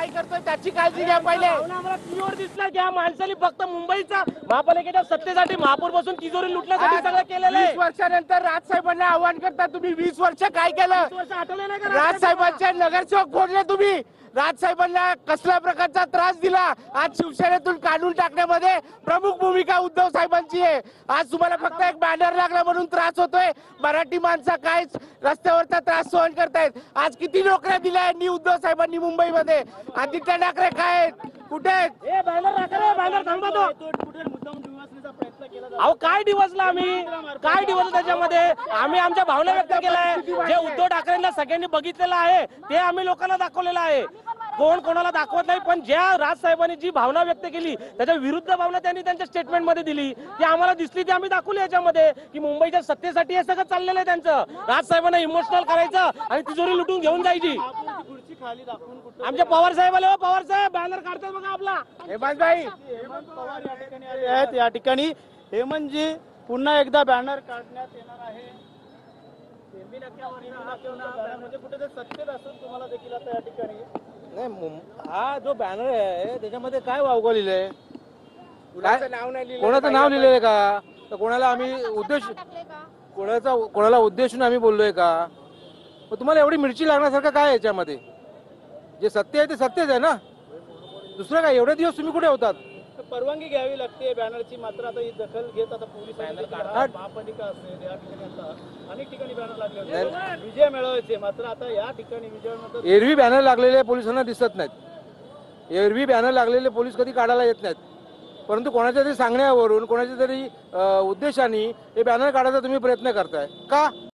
काय करतोय त्याची काळजी घ्या पहिले. आम्हाला क्लिअर दिसला की या माणसाने फक्त मुंबईचा महापालिकेच्या सत्तेसाठी महापौर बसून तिजोरी लुटण्यासाठी सगळं केलेलं आहे. 20 वर्षानंतर राजसाहेबांना आव्हान करता तुम्ही. 20 वर्ष काय केलं? आठवलं नाही का राजसाहेबांचे नगरसेवक फोडले तुम्ही. राजसाहेबांना कसल्या प्रकारचा त्रास दिला. आज शिवसेनेतून काढून टाकण्यामध्ये प्रमुख भूमिका उद्धव साहेबांची आहे. आज तुम्हाला फक्त एक बॅनर लागला म्हणून त्रास होतोय. मराठी माणसं काय रस्त्यावरचा त्रास सहन करतायत. आज किती नोकऱ्या दिल्या यांनी उद्धव साहेबांनी मुंबईमध्ये. आदित्य ठाकरे काय आहेत? कुठे आहेत? बॅनर राखा रे, बॅनर थांबवा तो. अहो काय दिवसला आम्ही, काय दिवस त्याच्यामध्ये आम्ही आमच्या भावना व्यक्त केलाय. जे उद्धव ठाकरेंना सगळ्यांनी बघितलेलं आहे ते आम्ही लोकांना दाखवलेलं आहे. कोण कोणाला दाखवत नाही, पण ज्या राजसाहेबांनी जी भावना व्यक्त केली त्याच्या विरुद्ध भावना त्यांनी त्यांच्या स्टेटमेंट मध्ये दिली ती आम्हाला दिसली, ती आम्ही दाखवली याच्यामध्ये की मुंबईच्या सत्तेसाठी हे सगळं चाललेलं आहे त्यांचं. राजसाहेबांना इमोशनल करायचं आणि तिजोरी लुटून घेऊन जायची. आमच्या पवार साहेब आले. पवार साहेब बॅनर काढतात बघा आपला. हेमंतभाई पवार या ठिकाणी आले आहेत. या ठिकाणी हेमंतजी पुन्हा एकदा बॅनर काढण्यात येणार आहे. म्हणजे कुठे सत्तेत असून तुम्हाला देखील आता या ठिकाणी नाही, हा जो बॅनर आहे त्याच्यामध्ये काय वावगं लिहिलंय? कुणाचं नाव नाही लिहिलं. कोणाचं नाव लिहिलंय का? तर कोणाला आम्ही कोणाला उद्देशून आम्ही बोललोय का? मग तुम्हाला एवढी मिरची लागण्यासारखं काय आहे याच्यामध्ये? जे सत्य आहे ते सत्यच आहे ना. दुसरं काय? एवढे दिवस तुम्ही कुठे होतात? परवानगी घ्यावी लागते बॅनरची. मात्र आता ही दखल घेत आता पोलीस महापालिका असेल या ठिकाणी आता अनेक ठिकाणी बॅनर लागले होते विजय मिळवायचे. मात्र आता या ठिकाणी विजय एरवी बॅनर लागलेले पोलिसांना दिसत नाहीत. एरवी बॅनर लागलेले पोलीस कधी काढायला येत नाहीत. परंतु कोणाच्या तरी सांगण्यावरून कोणाच्या तरी उद्देशाने हे बॅनर काढायचा तुम्ही प्रयत्न करताय का?